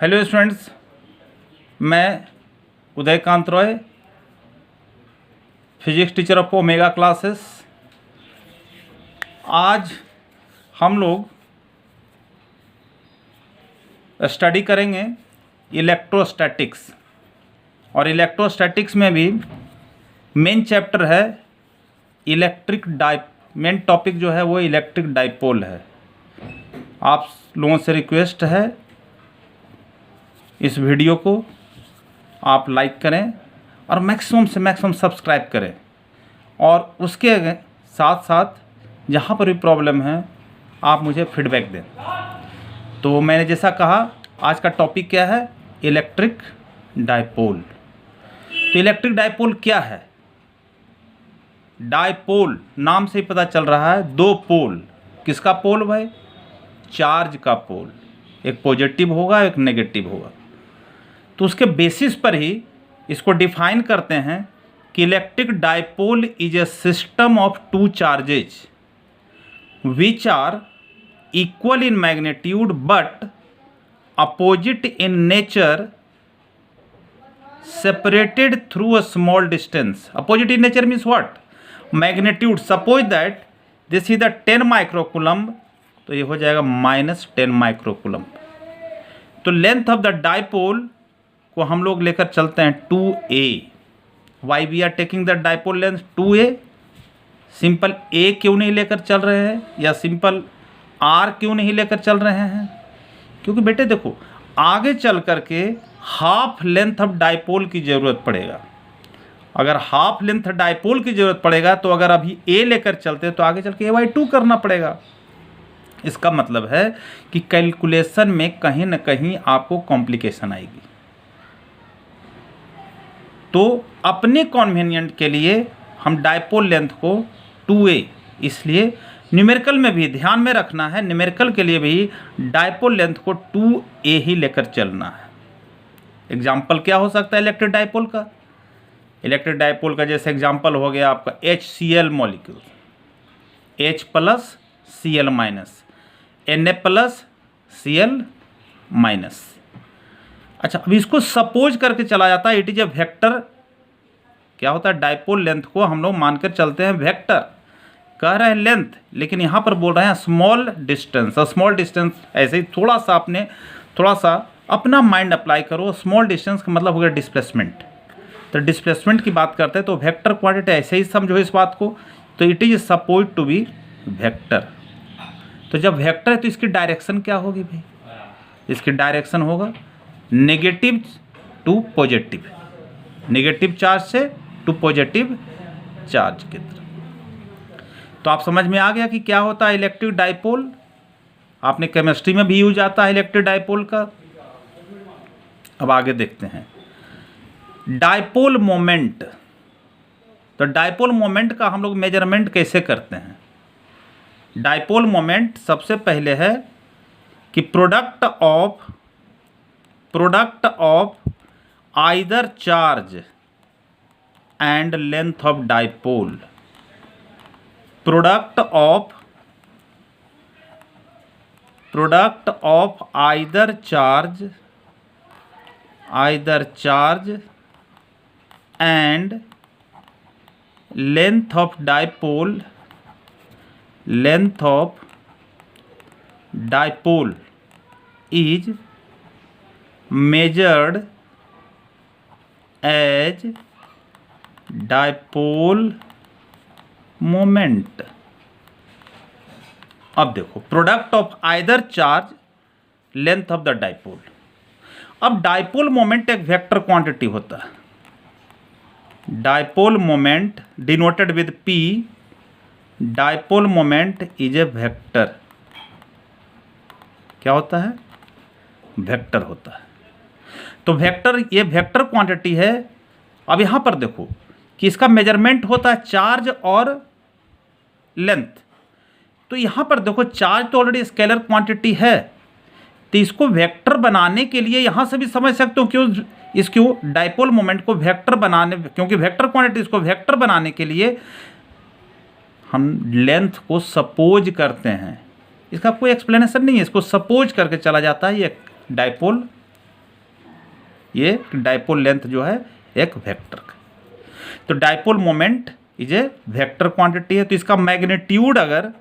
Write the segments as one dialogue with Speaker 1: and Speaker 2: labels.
Speaker 1: Hello students, मैं Udaykant Roy, physics teacher of omega classes. आज हम लोग स्टडी करेंगे इलेक्ट्रोस्टैटिक्स, और इलेक्ट्रोस्टैटिक्स में भी मेन चैप्टर है मेन टॉपिक जो है वो इलेक्ट्रिक डाइपोल है। आप लोगों से रिक्वेस्ट है इस वीडियो को आप लाइक करें और मैक्सिमम से मैक्सिमम सब्सक्राइब करें, और उसके साथ साथ जहाँ पर भी प्रॉब्लम है आप मुझे फीडबैक दें। तो मैंने जैसा कहा, आज का टॉपिक क्या है? Electric dipole. तो इलेक्ट्रिक डाइपोल क्या है? डाइपोल नाम से ही पता चल रहा है, दो पोल। किसका पोल भाई? चार्ज का पोल। एक पॉजिटिव होगा, एक नेगेटिव होगा। तो उसके बेसिस पर ही इसको डिफाइन करते हैं कि electric dipole is a system of two charges which are equal in magnitude but opposite in nature, separated through a small distance. Opposite in nature means what? Magnitude. Suppose that this is the 10 microcoulomb, तो ये हो जाएगा -10 microcoulomb. तो length of the dipole को हम लोग लेकर चलते हैं 2a। Why we are taking the dipole length 2a। Simple a क्यों नहीं लेकर चल रहे हैं, या सिंपल r क्यों नहीं लेकर चल रहे हैं? क्योंकि बेटे देखो, आगे चल करके हाफ लेंथ ऑफ डाइपोल की ज़रूरत पड़ेगा। अगर हाफ लेंथ डाइपोल की ज़रूरत पड़ेगा तो अगर अभी a लेकर चलते तो आगे चल के a/2 करना पड़ेगा। इसका मतलब है कि कैलकुलेशन में कहीं ना कहीं आपको कॉम्प्लिकेशन आएगी। तो अपने कन्वीनियंट के लिए हम डाइपोल लेंथ को 2a, इसलिए न्यूमेरिकल में भी ध्यान में रखना है, न्यूमेरिकल के लिए भी डाइपोल लेंथ को 2a ही लेकर चलना है। एग्जाम्पल क्या हो सकता है इलेक्ट्रिक डाइपोल का? इलेक्ट्रिक डाइपोल का जैसे एग्जाम्पल हो गया आपका HCl molecule, H plus Cl minus, Na plus Cl minus. अच्छा, अब इसको सपोज करके चला जाता है, इट इज ए वेक्टर। क्या होता है? डाइपोल लेंथ को हम लोग मानकर चलते हैं वेक्टर। कह रहे हैं लेंथ, लेकिन यहाँ पर बोल रहे हैं स्मॉल डिस्टेंस। और स्मॉल डिस्टेंस ऐसे ही थोड़ा सा अपना माइंड अप्लाई करो। स्मॉल डिस्टेंस का मतलब हो गया डिस्प्लेसमेंट। तो डिस्प्लेसमेंट की बात करते हैं तो वेक्टर क्वांटिटी ऐसे ही समझो इस बात को। तो it is suppose to be vector. तो जब वेक्टर है तो इसकी डायरेक्शन क्या होगी भाई? इसकी डायरेक्शन होगा negative to positive, negative charge से टू पॉजिटिव चार्ज की तरफ। तो आप समझ में आ गया कि क्या होता है इलेक्ट्रिक डाइपोल। आपने केमिस्ट्री में भी यूज आता है इलेक्ट्रिक डाइपोल का। अब आगे देखते हैं डाइपोल मोमेंट। तो डाइपोल मोमेंट का हम लोग मेजरमेंट कैसे करते हैं? डाइपोल मोमेंट सबसे पहले है कि product of either charge and length of dipole. Product of either charge and length of dipole is measured as dipole moment. अब देखो, product of either charge length of the dipole. अब dipole moment एक vector quantity होता है। Dipole moment denoted with P, dipole moment is a vector. क्या होता है? Vector होता है। तो वेक्टर, ये वेक्टर क्वांटिटी है। अब यहाँ पर देखो कि इसका मेजरमेंट होता है चार्ज और लेंथ। तो यहाँ पर देखो, चार्ज तो ऑलरेडी स्केलर क्वांटिटी है, तो इसको वेक्टर बनाने के लिए यहाँ से भी समझ सकते हो क्यों डाइपोल मोमेंट को वेक्टर बनाने, क्योंकि वेक्टर क्वांटिटी, इसको वेक्टर बनाने के लिए हम लेंथ को सपोज करते हैं। इसका कोई एक्सप्लेनेशन नहीं है, इसको सपोज करके चला जाता है ये डाइपोल ये डाइपोल लेंथ जो है एक वेक्टर का। तो dipole moment is a vector quantity है। तो इसका मैग्नीट्यूड अगर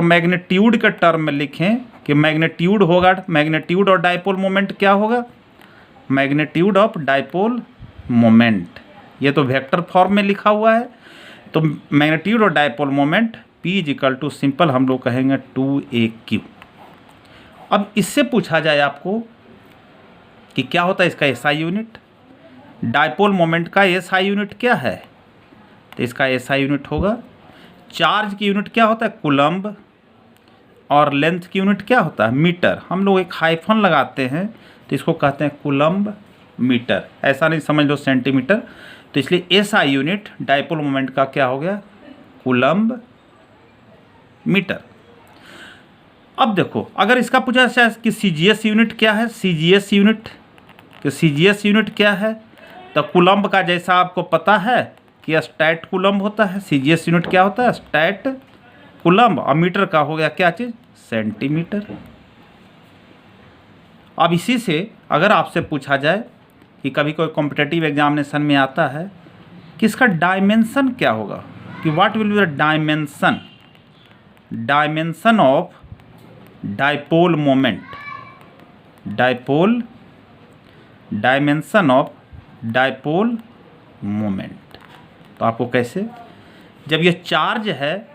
Speaker 1: मैग्नीट्यूड के टर्म में लिखें कि मैग्नीट्यूड होगा, मैग्नीट्यूड और डाइपोल मोमेंट क्या होगा, मैग्नीट्यूड ऑफ डाइपोल मोमेंट, ये तो वेक्टर फॉर्म में लिखा हुआ है। तो मैग्नीट्यूड और dipole moment P is equal to simple हम लोग कहेंगे 2AQ। अब इससे पूछा जाए आपको कि क्या होता है इसका SI यूनिट, डाइपोल मोमेंट का SI यूनिट क्या है, तो इसका SI यूनिट होगा, चार्ज की यूनिट क्या होता है कूलम्ब, और लेंथ की यूनिट क्या होता है मीटर। हम लोग एक हाइफन लगाते हैं तो इसको कहते हैं कूलम्ब मीटर, ऐसा नहीं समझ लो सेंटीमीटर। तो इसलिए SI यूनिट डाइपोल मोमेंट का क्या हो गया कूलम्ब मीटर। अब देखो अगर इसका पूछा जाए कि CGS यूनिट क्या है, CGS यूनिट, कि CGS यूनिट क्या है, तो कूलम्ब का जैसा आपको पता है कि स्टैट कूलम्ब होता है, CGS यूनिट क्या होता है स्टैट कूलम्ब, और मीटर का हो गया क्या चीज़ सेंटीमीटर। अब इसी से अगर आपसे पूछा जाए कि कभी कोई कॉम्पिटिटिव एग्जामिनेशन में आता है कि इसका डायमेंशन क्या होगा, कि what will be the dimension of dipole moment, dimension of dipole moment. तो आपको कैसे, जब ये चार्ज है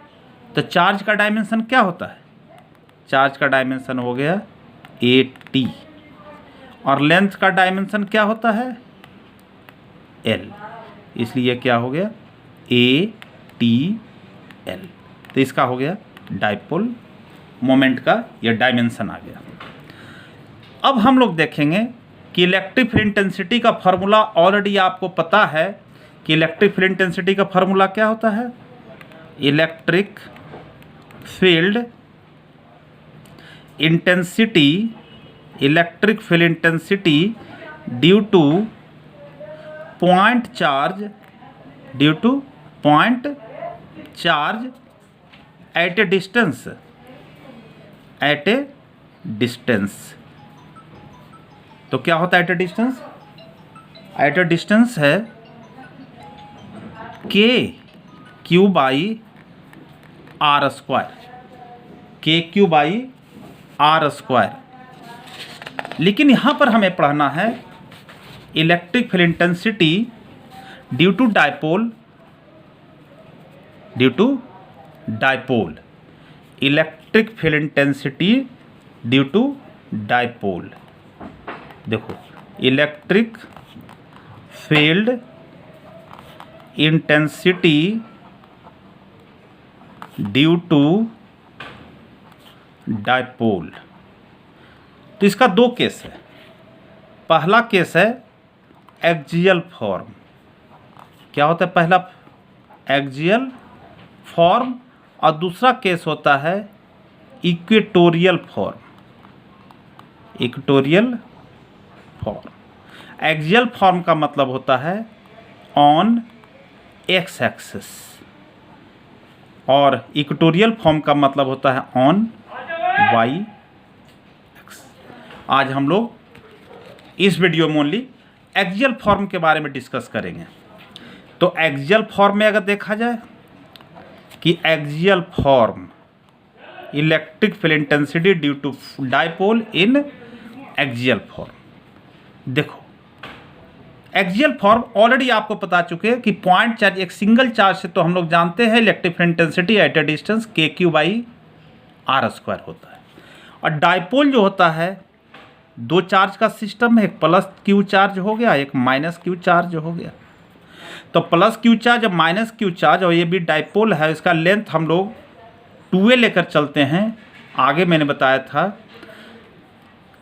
Speaker 1: तो चार्ज का डायमेंशन क्या होता है, चार्ज का डायमेंशन हो गया AT, और लेंथ का डायमेंशन क्या होता है L, इसलिए क्या हो गया ATL। तो इसका हो गया डाइपोल मोमेंट का यह डायमेंशन आ गया। अब हम लोग देखेंगे कि इलेक्ट्रिक फील्ड इंटेंसिटी का फार्मूला ऑलरेडी आपको पता है कि इलेक्ट्रिक फील्ड इंटेंसिटी का फार्मूला क्या होता है, electric field intensity, electric field intensity due to point charge, due to point charge at a distance, at a distance. तो क्या होता है at a distance, at a distance है KQ/R², KQ/R²। लेकिन यहाँ पर हमें पढ़ना है electric field intensity due to dipole, electric field intensity due to dipole. देखो electric field intensity due to dipole. तो इसका दो केस है, पहला केस है एक्सियल फॉर्म, क्या होता है पहला एक्सियल फॉर्म, और दूसरा केस होता है equatorial form, equatorial form. Axial form का मतलब होता है ऑन एक्स एक्सिस, और इक्वेटोरियल फॉर्म का मतलब होता है ऑन वाई एक्स। आज हम लोग इस वीडियो में ओनली एक्सियल फॉर्म के बारे में डिस्कस करेंगे। तो एक्सियल फॉर्म में अगर देखा जाए कि axial form electric field intensity due to dipole in axial form. देखो एक्सियल फॉर्म ऑलरेडी आपको बता चुके हैं कि पॉइंट चार्ज, एक सिंगल चार्ज से तो हम लोग जानते हैं electric field intensity at a distance KQ/R² होता है। और डाइपोल जो होता है दो चार्ज का सिस्टम है, एक प्लस Q चार्ज हो गया, एक माइनस Q चार्ज हो गया। तो प्लस Q चार्ज और माइनस Q चार्ज, और ये भी डाइपोल है, इसका लेंथ हम लोग 2a लेकर चलते हैं। आगे मैंने बताया था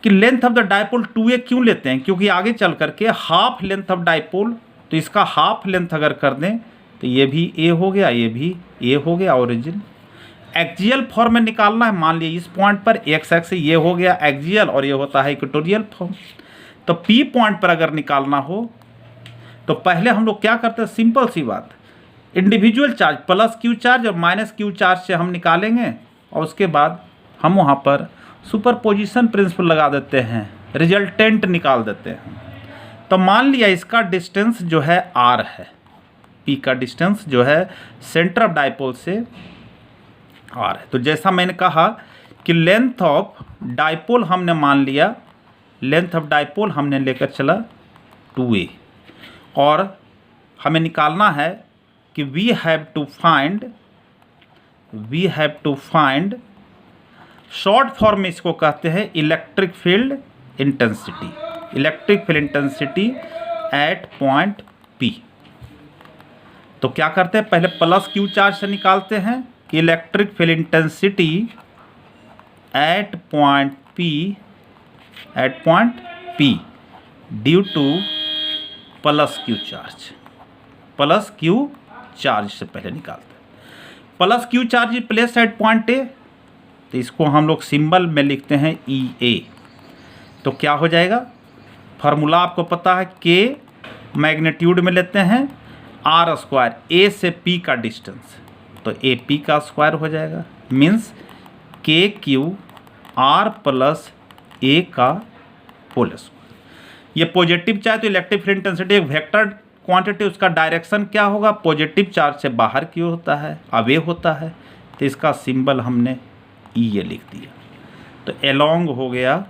Speaker 1: कि length of the dipole 2a क्यों लेते हैं, क्योंकि आगे चल करके हाफ लेंथ ऑफ डाइपोल, तो इसका हाफ लेंथ अगर कर दें तो ये भी a हो गया, ये भी a हो गया ओरिजिन। एक्सियल फॉर्म में निकालना है, मान लीजिए इस पॉइंट पर एक्स एक्सिस ये हो गया एक्सियल और ये होता है इक्वेटोरियल फॉर्म। तो P पॉइंट पर अगर निकालना हो तो पहले हम लोग क्या करते हैं, सिंपल सी बात, individual charge plus Q charge और माइनस Q चार्ज से हम निकालेंगे, और उसके बाद हम वहाँ पर सुपरपोजिशन प्रिंसिपल लगा देते हैं, रिजल्टेंट निकाल देते हैं। तो मान लिया इसका डिस्टेंस जो है r है, p का डिस्टेंस जो है सेंटर ऑफ डाइपोल से r है। तो जैसा मैंने कहा कि लेंथ ऑफ डाइपोल हमने मान लिया, लेंथ ऑफ डाइपोल हमने लेकर चला 2a, और हमें निकालना है कि we have to find short form में इसको कहते हैं electric field intensity, electric field intensity at point P। तो क्या करते हैं, पहले प्लस क्यू चार्ज से निकालते हैं कि electric field intensity at point P due two plus Q charge से पहले निकालते हैं। Plus Q charge place at point A, तो इसको हम लोग सिंबल में लिखते हैं EA। तो क्या हो जाएगा, फार्मूला आपको पता है, K मैग्नीट्यूड में लेते हैं R स्क्वायर, A से P का डिस्टेंस, तो AP का स्क्वायर हो जाएगा, means KQ R plus A का होल स्क्वायर। ये पॉजिटिव चार्ज, तो इलेक्ट्रिक फील्ड इंटेंसिटी एक वेक्टर क्वांटिटी, उसका डायरेक्शन क्या होगा, पॉजिटिव चार्ज से बाहर की ओर होता है, अवे होता है, तो इसका सिंबल हमने ये लिख दिया। तो एलोंग हो गया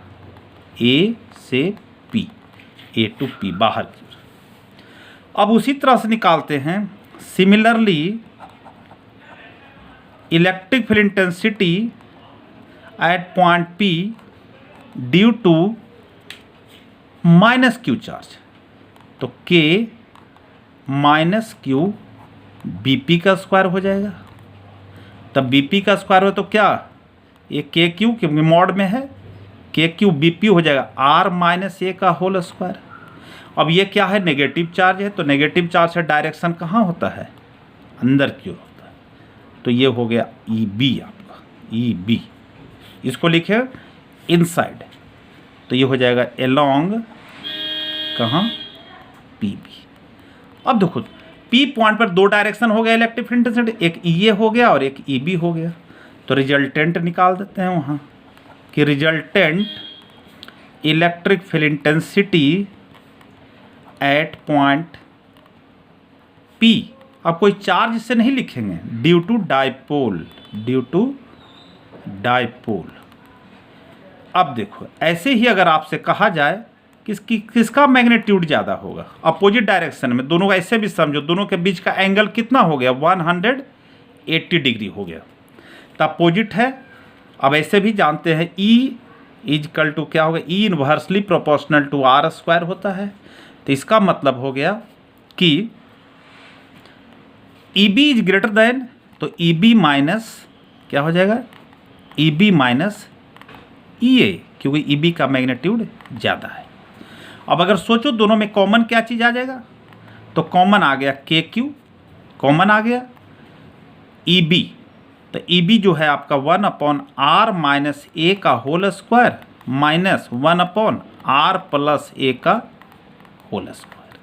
Speaker 1: A से P, A टू P बाहर की ओर। अब उसी तरह से निकालते हैं, similarly electric field intensity at point P due to minus Q charge, तो K माइनस क्यू BP का स्क्वायर हो जाएगा। तब BP का स्क्वायर हो तो क्या, ये KQ के मॉड में है, KQ BP हो जाएगा R माइनस A का होल स्क्वायर। अब ये क्या है, नेगेटिव चार्ज है, तो नेगेटिव चार्ज से डायरेक्शन कहाँ होता है, अंदर की ओर होता है, तो ये हो गया EB आपका, EB, इसको लिखे इनसाइड, तो ये हो जाएगा एलोंग कहाँ, PB। अब देखो P पॉइंट पर दो डायरेक्शन हो गया इलेक्ट्रिक फील्ड इंटेंसिटी, एक EA हो गया और एक EB हो गया, तो रिजल्टेंट निकाल देते हैं वहाँ कि resultant electric field intensity at point P, अब कोई चार्ज से नहीं लिखेंगे, ड्यू टू डाइपोल। अब देखो ऐसे ही अगर आपसे कहा जाए किसका मैग्नीट्यूड ज़्यादा होगा, अपोजिट डायरेक्शन में, दोनों का ऐसे भी समझो, दोनों के बीच का एंगल कितना हो गया, 180 डिग्री हो गया, तो अपोजिट है। अब ऐसे भी जानते हैं E इजकल टू क्या होगा, E inversely proportional to R square होता है, तो इसका मतलब हो गया कि EB इज ग्रेटर देन, तो EB माइनस क्या हो जाएगा, EB माइनस EA, क्योंकि EB का मैग्नीट्यूड ज़्यादा है। अब अगर सोचो दोनों में कॉमन क्या चीज़ आ जाएगा, तो कॉमन आ गया KQ, कॉमन आ गया EB, तो EB जो है आपका 1/R माइनस A का whole square minus 1/R plus A का होल स्क्वायर।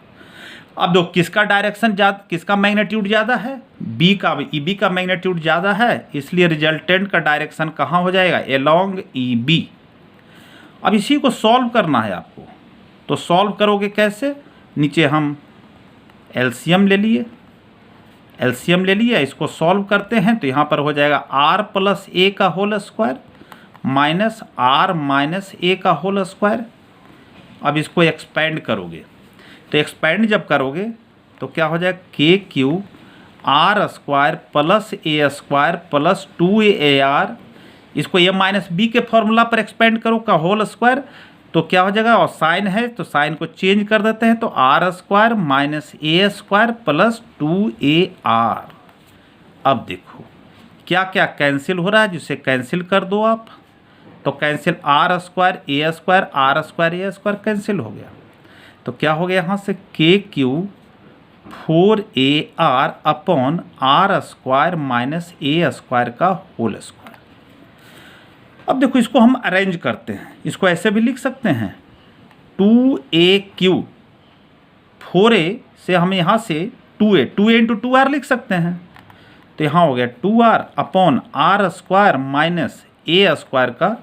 Speaker 1: अब दो किसका डायरेक्शन ज़्यादा, किसका मैग्नीट्यूड ज़्यादा है, B का, EB का मैग्नीट्यूड ज़्यादा है, इसलिए रिजल्टेंट का डायरेक्शन कहाँ हो जाएगा, एलोंग EB। अब इसी को सॉल्व करना है आपको, तो सॉल्व करोगे कैसे, नीचे हम एलसीएम ले लिए, इसको सॉल्व करते हैं, तो यहाँ पर हो जाएगा R प्लस A का whole square minus R minus A का होल स्क्वायर। अब इसको एक्सपेंड करोगे, तो एक्सपेंड जब करोगे तो क्या हो जाएगा, KQ R square plus A square plus 2AR, इसको A माइनस B के फॉर्मूला पर एक्सपेंड करो का होल स्क्वायर, तो क्या हो जाएगा, और साइन है तो साइन को चेंज कर देते हैं, तो R square minus A square plus 2AR। अब देखो क्या क्या कैंसिल हो रहा है, जिसे कैंसिल कर दो आप, तो cancel R square A square, R square A square cancel हो गया, तो क्या हो गया यहाँ से KQ 4AR upon R square minus A square का होल स्क्वायर। अब देखो इसको हम अरेंज करते हैं, इसको ऐसे भी लिख सकते हैं 2AQ, 4A से हम यहाँ से 2A इंटू 2R लिख सकते हैं, तो यहाँ हो गया 2R upon R square minus A square का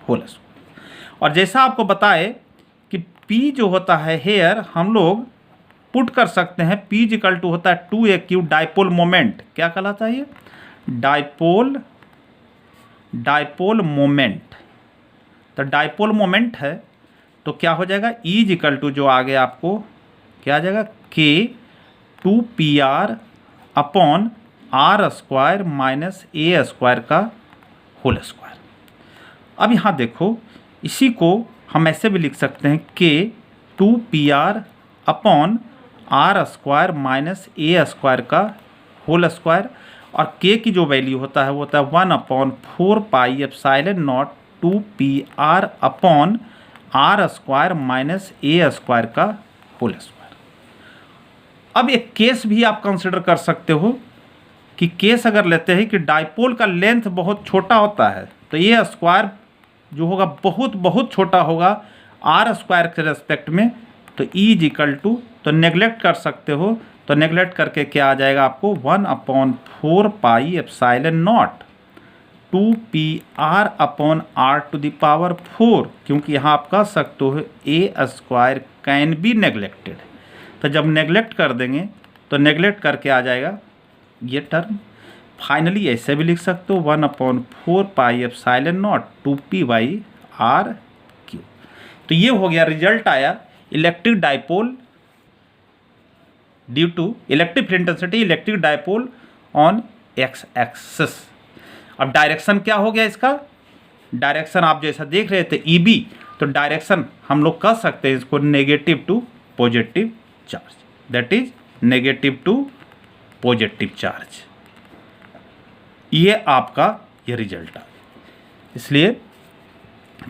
Speaker 1: होल स्क्वायर। और जैसा आपको बताए कि P जो होता है हेयर हम लोग पुट कर सकते हैं, P इक्वल टू होता है 2AQ डाइपोल मोमेंट। क्या कहलाता है ये? Dipole moment. तो डाइपोल मोमेंट है तो क्या हो जाएगा, E इक्वल टू जो आगे आपको क्या आ जाएगा, K 2PR upon R square minus A square का होल स्क्वायर। अब यहाँ देखो, इसी को हम ऐसे भी लिख सकते हैं K 2PR upon R square minus A square का होल स्क्वायर, और K की जो वैल्यू होता है वो होता है 1/4 pi epsilon not 2PR upon R square minus A square का होल स्क्वायर। अब एक केस भी आप कंसिडर कर सकते हो कि केस अगर लेते हैं कि डाइपोल का लेंथ बहुत छोटा होता है तो ये स्क्वायर जो होगा बहुत बहुत छोटा होगा R स्क्वायर के रेस्पेक्ट में, तो E इक्वल टू, तो नेगलेक्ट कर सकते हो, तो नेगलेक्ट करके क्या आ जाएगा आपको 1/4 pi epsilon not 2PR upon R to the power 4, क्योंकि यहाँ आप कह सकते हो A square can be neglected. तो जब नेगलेक्ट कर देंगे तो नेगलेक्ट करके आ जाएगा ये टर्म। फाइनली ऐसे भी लिख सकते हो 1/4 पाई एप्सिलॉन नॉट 2P/R⁴। तो ये हो गया, रिजल्ट आया electric dipole due to electric field intensity electric dipole on X axis. अब डायरेक्शन क्या हो गया इसका, डायरेक्शन आप जैसा देख रहे थे EB, तो डायरेक्शन हम लोग कह सकते हैं इसको negative to positive charge, that is negative to positive charge. ये आपका ये रिजल्ट आ गया। इसलिए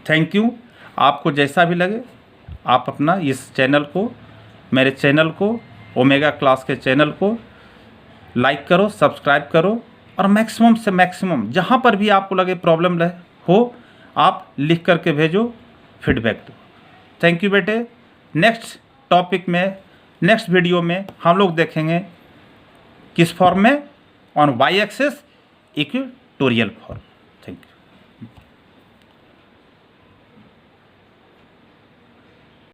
Speaker 1: थैंक यू। आपको जैसा भी लगे आप अपना इस चैनल को, मेरे चैनल को, ओमेगा क्लास के चैनल को लाइक करो, सब्सक्राइब करो, और मैक्सिमम से मैक्सिमम जहाँ पर भी आपको लगे प्रॉब्लम हो आप लिख करके भेजो, फीडबैक दो। थैंक यू बेटे। नेक्स्ट टॉपिक में, नेक्स्ट वीडियो में हम लोग देखेंगे किस फॉर्म में, on Y axis equatorial form.